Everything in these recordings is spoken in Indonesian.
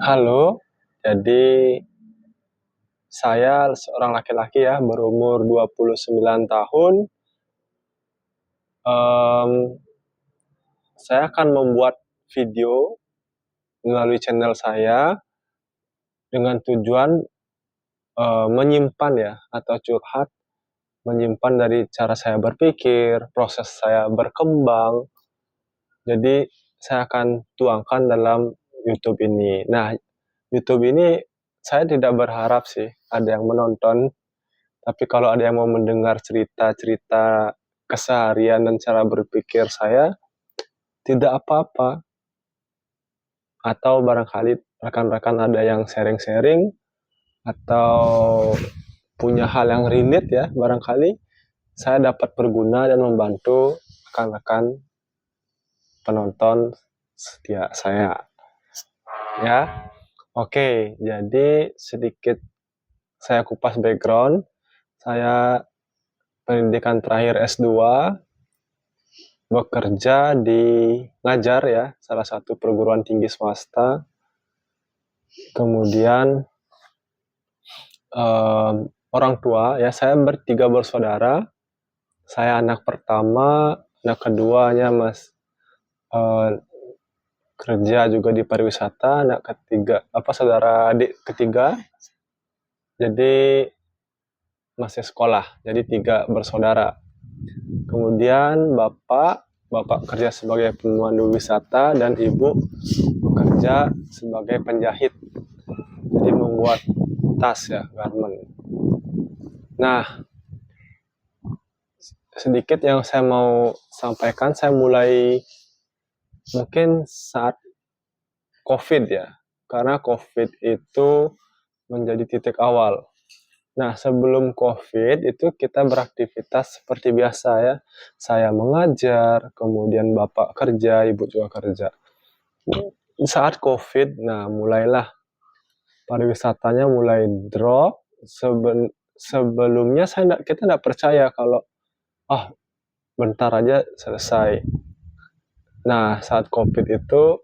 Halo, jadi saya seorang laki-laki ya, berumur 29 tahun. Em, saya akan membuat video melalui channel saya dengan tujuan menyimpan ya, atau curhat, menyimpan dari cara saya berpikir, proses saya berkembang. Jadi saya akan tuangkan dalam YouTube ini. Nah, YouTube ini saya tidak berharap sih ada yang menonton. Tapi kalau ada yang mau mendengar cerita-cerita keseharian dan cara berpikir saya, tidak apa-apa. Atau barangkali rekan-rekan ada yang sharing-sharing, atau punya hal yang relate ya, barangkali saya dapat berguna dan membantu rekan-rekan penonton setia saya. Ya, oke, jadi sedikit saya kupas background. Saya pendidikan terakhir S2, bekerja di ngajar ya, salah satu perguruan tinggi swasta. Kemudian orang tua ya, saya bertiga bersaudara. Saya anak pertama, anak keduanya eh, kerja juga di pariwisata, anak ketiga saudara adik ketiga jadi masih sekolah, jadi tiga bersaudara. Kemudian bapak kerja sebagai pemandu wisata dan ibu bekerja sebagai penjahit, jadi membuat tas ya, garment. Nah, sedikit yang saya mau sampaikan, saya mulai mungkin saat COVID ya, karena COVID itu menjadi titik awal. Nah, sebelum COVID itu kita beraktivitas seperti biasa ya. Saya mengajar, kemudian bapak kerja, ibu juga kerja. Saat COVID, nah mulailah pariwisatanya mulai drop. Sebelumnya kita nggak percaya kalau bentar aja selesai. Nah, saat COVID itu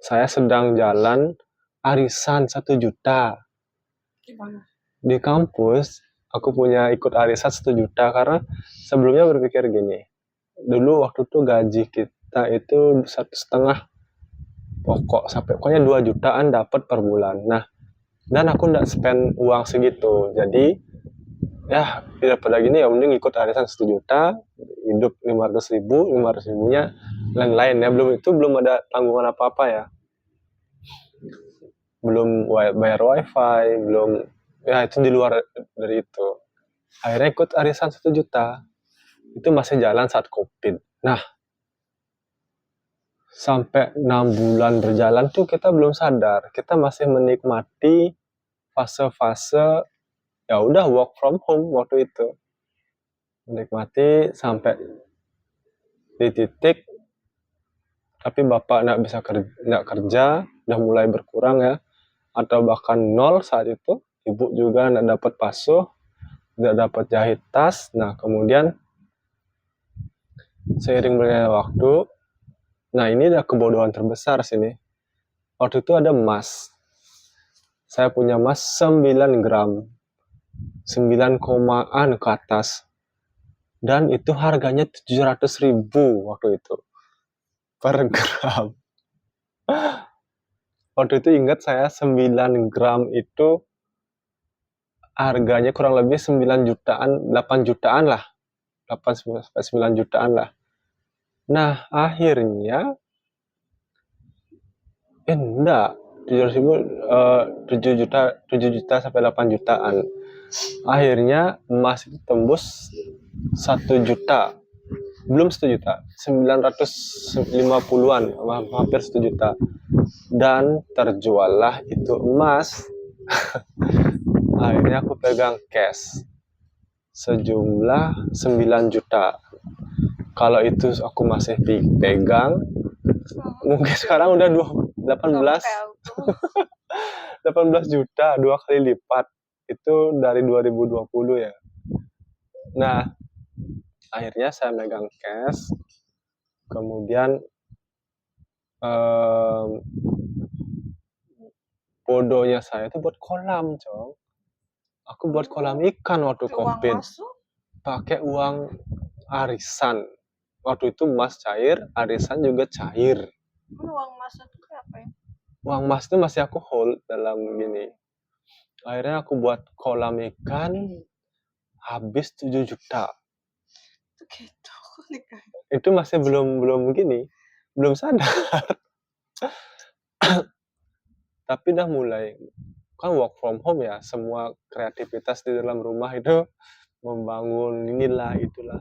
saya sedang jalan arisan 1 juta. Di kampus, aku punya ikut arisan 1 juta karena sebelumnya berpikir gini. Dulu waktu itu gaji kita itu 1,5 pokok, sampai pokoknya 2 jutaan dapat per bulan. Nah, dan aku nggak spend uang segitu. Jadi, ya daripada gini ya mending ikut arisan 1 juta, hidup 500 ribu, 500 ribunya lain-lain ya. Belum ada tanggungan apa-apa ya, belum bayar wifi, belum, ya itu di luar dari itu. Akhirnya ikut arisan 1 juta, itu masih jalan saat COVID. Nah, sampai 6 bulan berjalan tuh kita belum sadar, kita masih menikmati fase-fase ya udah work from home waktu itu, menikmati sampai di titik. Tapi bapak nggak kerja, udah mulai berkurang ya, atau bahkan nol saat itu. Ibu juga nggak dapat pasuh, nggak dapat jahit tas. Nah, kemudian seiring berjalannya waktu, nah ini udah kebodohan terbesar sini. Waktu itu ada emas. Saya punya emas 9 gram. 9 komaan ke atas. Dan itu harganya 700 ribu waktu itu. Per gram. Waktu itu ingat saya 9 gram itu harganya kurang lebih 9 jutaan, 8 jutaan lah. 8-9 jutaan lah. Nah, akhirnya enggak, 700 ribu, 7 juta, 7 juta sampai 8 jutaan. Akhirnya emas itu tembus 1 juta. Belum 1 juta, 950-an, hampir 1 juta. Dan terjuallah itu emas. Akhirnya aku pegang cash sejumlah 9 juta. Kalau itu aku masih pegang, mungkin sekarang udah 18 juta, 2 kali lipat. Itu dari 2020 ya. Nah, akhirnya saya megang cash. Kemudian bodohnya saya itu buat kolam, Cong. Aku buat kolam ikan waktu Pakai uang COVID. masuk. Pakai uang arisan. Waktu itu emas cair, arisan juga cair. Uang masuk tuh kayak apa ya? Uang emas itu masih aku hold dalam gini. Akhirnya aku buat kolam ikan habis 7 juta. Itu gitu nikah. Itu masih belum gini, belum sadar. Tapi udah mulai, kan work from home ya, semua kreativitas di dalam rumah itu membangun inilah itulah.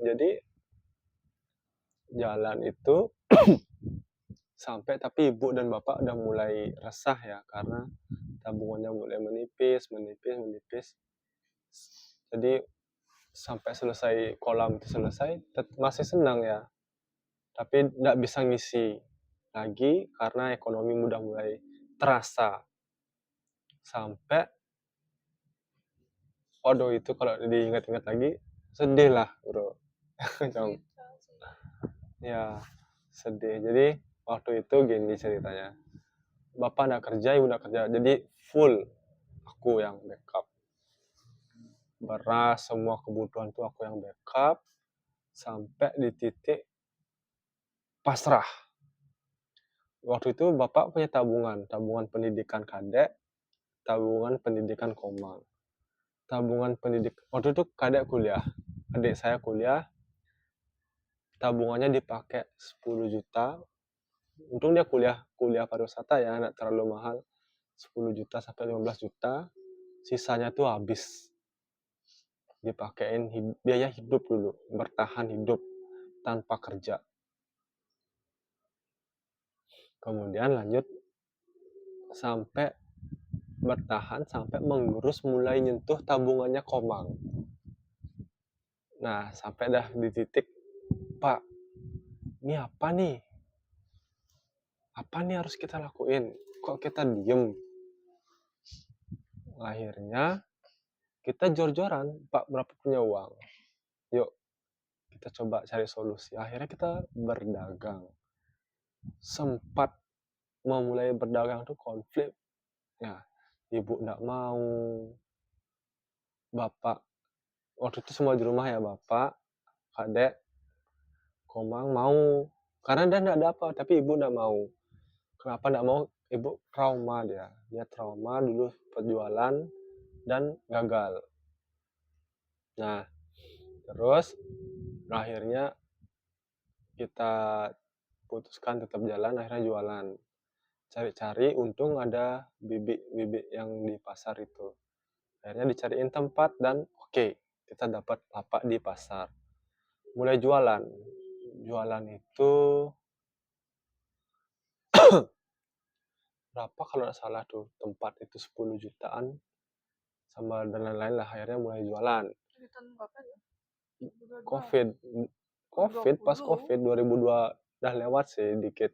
Jadi jalan itu sampai, tapi ibu dan bapak udah mulai resah ya, karena tabungannya mulai menipis. Jadi sampai selesai kolam itu selesai, masih senang ya, tapi nggak bisa ngisi lagi karena ekonomi udah mulai terasa. Sampai waduh, itu kalau diingat-ingat lagi sedih lah, bro. Ya, sedih. Jadi waktu itu gini ceritanya, bapak nggak kerja, ibu nggak kerja, jadi full aku yang backup. Beras, semua kebutuhan tuh aku yang backup sampai di titik pasrah. Waktu itu bapak punya tabungan pendidikan kadek, tabungan pendidikan komang, tabungan pendidik. Waktu itu kadek kuliah, adik saya kuliah, tabungannya dipakai 10 juta. Untung dia kuliah pariwisata ya, nggak terlalu mahal, 10 juta sampai 15 juta. Sisanya tuh habis dipakein biaya hidup dulu, bertahan hidup tanpa kerja. Kemudian lanjut sampai bertahan sampai mengurus, mulai nyentuh tabungannya komang. Nah, sampai dah di titik, Pak, ini apa nih? Apa nih harus kita lakuin? Kok kita diem? Akhirnya kita jor-joran, Pak, berapa punya uang? Yuk, kita coba cari solusi. Akhirnya kita berdagang. Sempat memulai berdagang tuh konflik. Ya, ibu nggak mau, bapak, waktu itu semua di rumah ya, bapak, kadek, komang mau. Karena dia nggak ada apa, tapi ibu nggak mau. Kenapa nggak mau? Ibu trauma dia trauma dulu perjualan dan gagal. Nah, terus akhirnya kita putuskan tetap jalan, akhirnya jualan. Cari-cari, untung ada bibit-bibit yang di pasar itu. Akhirnya dicariin tempat dan oke, kita dapat lapak di pasar. Mulai jualan. Jualan itu berapa kalau nggak salah tuh, tempat itu 10 jutaan sama dan lain-lain lah. Akhirnya mulai jualan. Pas COVID 2002 udah lewat sih dikit.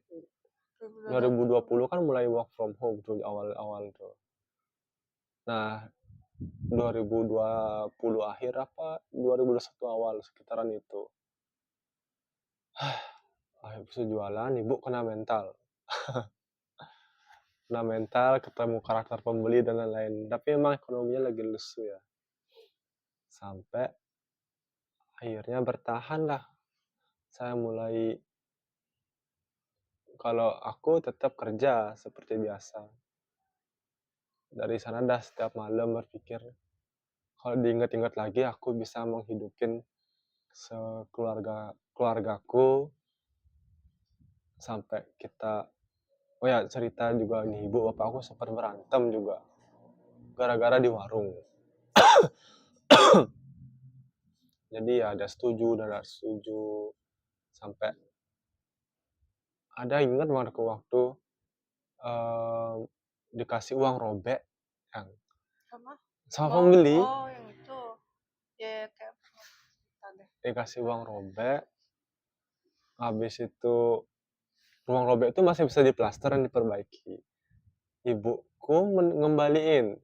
2020 kan mulai work from home tuh awal-awal tuh. Nah, 2020 akhir apa 2021 awal sekitaran itu. Habis jualan, ibu kena mental. Kena mental, ketemu karakter pembeli dan lain-lain. Tapi emang ekonominya lagi lesu ya. Sampai akhirnya bertahan lah. Saya mulai, kalau aku tetap kerja seperti biasa. Dari sana dah setiap malam berpikir, kalau diingat-ingat lagi aku bisa menghidupin keluargaku sampai kita, oh ya cerita juga nih, ibu bapak aku sempat berantem juga gara-gara di warung. Jadi ya ada setuju dan ada setuju, sampai ada ingat waktu dikasih uang robek yang sama pembeli. Oh, yang itu ya kayak Dikasih uang robek, habis itu uang robek itu masih bisa diplaster dan diperbaiki. Ibuku ngembaliin,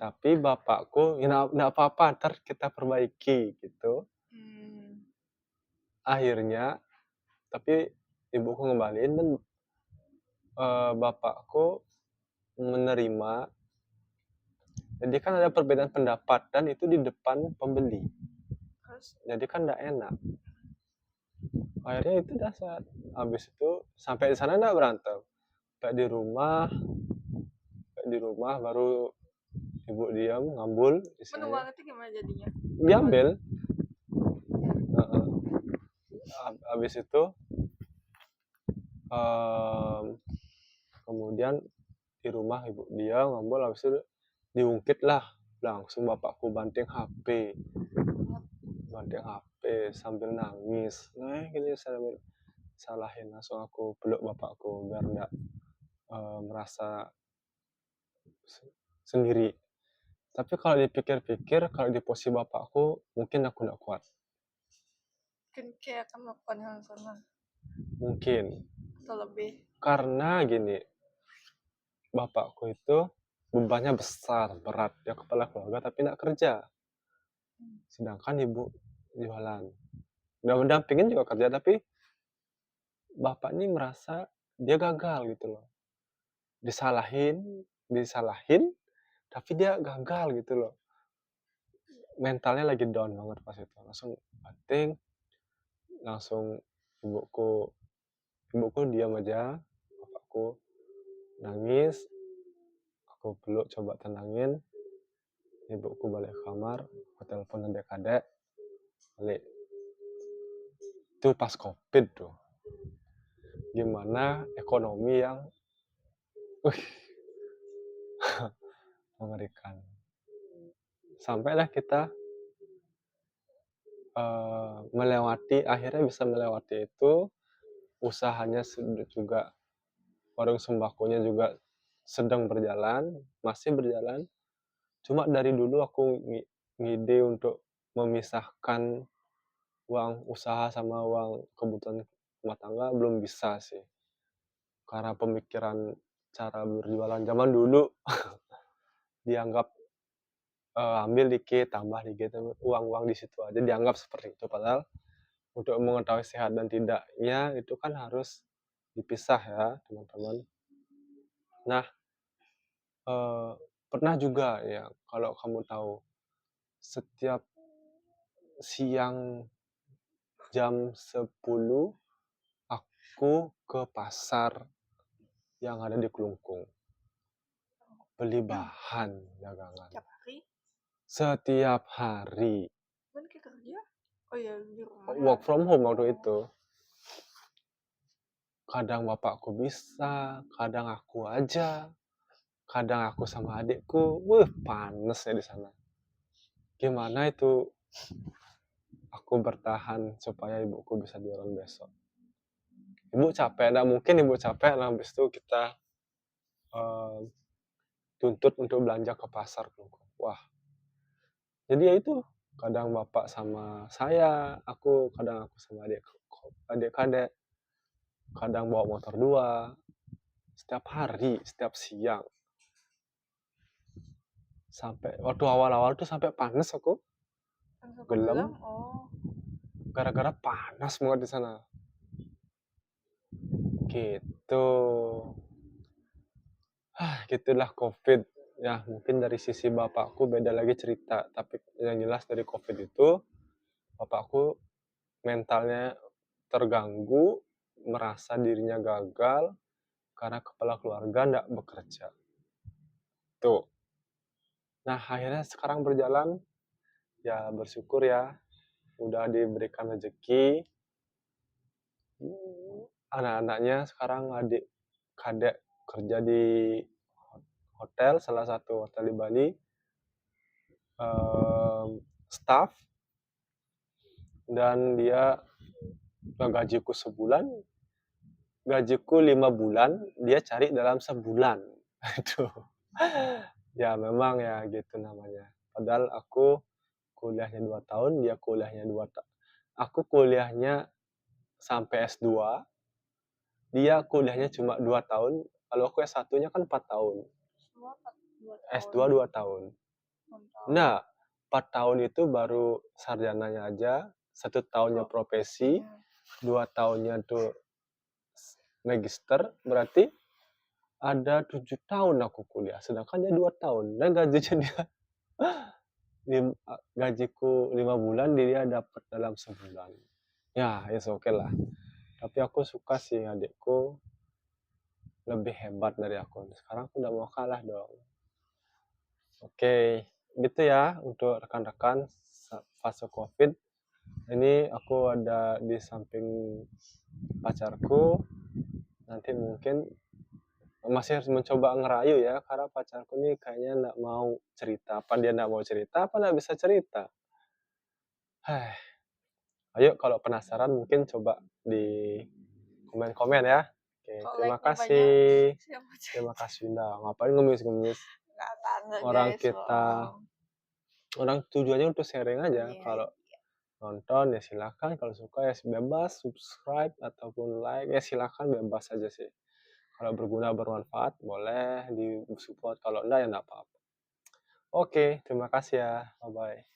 tapi bapakku ya nggak apa-apa, ntar kita perbaiki gitu. Akhirnya tapi ibuku ngembaliin dan bapakku menerima. Jadi kan ada perbedaan pendapat dan itu di depan pembeli. Terus Jadi kan nggak enak. Akhirnya itu dasar. Habis itu sampai di sana nggak berantem. Kayak di rumah baru ibu diam ngambul di sini. menuang itu gimana jadinya? Diambil. Heeh. Habis itu kemudian di rumah ibu dia ngambul, habis itu diungkit lah, langsung bapakku banting HP sambil nangis. Nah gini saya salahin, langsung aku peluk bapakku biar enggak merasa sendiri. Tapi kalau dipikir-pikir, kalau di posisi bapakku mungkin aku enggak kuat, Mungkin kayak akan melakukan hal yang sama mungkin atau lebih. karena gini, bapakku itu bebannya besar, berat, dia kepala keluarga tapi enggak kerja, sedangkan ibu jualan. Udah mendampingin juga kerja, tapi bapak ini merasa dia gagal gitu loh. Disalahin, tapi dia gagal gitu loh. Mentalnya lagi down banget pas itu. Langsung banting, langsung ibuku diam aja, bapakku nangis, aku peluk coba tenangin, ibuku balik ke kamar, aku telepon adik-adik, balik. Itu pas COVID tuh. Gimana ekonomi yang mengerikan. Sampailah kita akhirnya bisa melewati itu. Usahanya juga, warung sembakonya juga sedang berjalan, masih berjalan. Cuma dari dulu aku ngide untuk memisahkan uang usaha sama uang kebutuhan rumah tangga belum bisa sih. Karena pemikiran cara berjualan zaman dulu dianggap ambil dikit, tambah dikit, uang-uang di situ aja dianggap seperti itu. Padahal untuk mengetahui sehat dan tidaknya itu kan harus dipisah ya teman-teman. Nah, pernah juga ya kalau kamu tahu, setiap siang jam 10 aku ke pasar yang ada di Kelungkung beli bahan dagangan Tiap hari? setiap hari. Kan kayak kerja? Oh iya di rumah. Work from home waktu itu. Kadang bapakku bisa, kadang aku aja, kadang aku sama adikku. Panas ya di sana. Gimana itu aku bertahan supaya ibuku bisa jualan besok. Ibu capek, nah mungkin ibu capek, nah habis itu kita tuntut untuk belanja ke pasar. Wah, jadi ya itu, kadang bapak sama saya, kadang aku sama adik-adik, kadang bawa motor 2, setiap hari, setiap siang. Sampai waktu awal-awal tuh sampai panas aku, gelem, Oh. gara-gara panas banget di sana. Gitu. Gitulah COVID. Ya, mungkin dari sisi bapakku beda lagi cerita, tapi yang jelas dari COVID itu bapakku mentalnya terganggu, merasa dirinya gagal karena kepala keluarga nggak bekerja. Tuh. Nah, akhirnya sekarang berjalan, ya bersyukur ya, udah diberikan rezeki. Anak-anaknya sekarang kadek kerja di hotel, salah satu hotel di Bali, staff, dan dia gajiku sebulan, gajiku 5 bulan, dia cari dalam sebulan. Itu ya memang ya gitu namanya. Padahal aku kuliahnya 2 tahun, dia kuliahnya 2 tahun. Aku kuliahnya sampai S2, dia kuliahnya cuma 2 tahun. Kalau aku S1-nya kan 4 tahun. S2 2 tahun. Nah, 4 tahun itu baru sarjananya aja, 1 tahunnya profesi, 2 tahunnya tuh magister, berarti ada 7 tahun aku kuliah, sedangkan dia 2 tahun dan gajinya dia gajiku 5 bulan, dia dapat dalam sebulan. Ya, it's okay lah. Tapi aku suka sih adikku lebih hebat dari aku. Sekarang aku udah mau kalah dong. Oke, gitu ya untuk rekan-rekan fase COVID. Ini aku ada di samping pacarku. Nanti mungkin masih harus mencoba ngerayu ya, karena pacarku ini kayaknya nggak mau cerita. Apa dia nggak mau cerita, apa nggak bisa cerita? Ayo kalau penasaran mungkin coba di komen-komen ya. Oke, Kalau terima like-nya banyak, kasih. siapa cerita? Terima kasih Winda. Ngapain ngemis-ngemis? Nggak tanda Orang guys, kita, bohong. orang tujuannya untuk sharing aja. Iya, Kalau nonton ya silakan, kalau suka ya bebas, subscribe ataupun like ya silakan, bebas aja sih. Kalau berguna bermanfaat boleh di support, kalau enggak ya enggak apa-apa. Oke, terima kasih ya. Bye bye.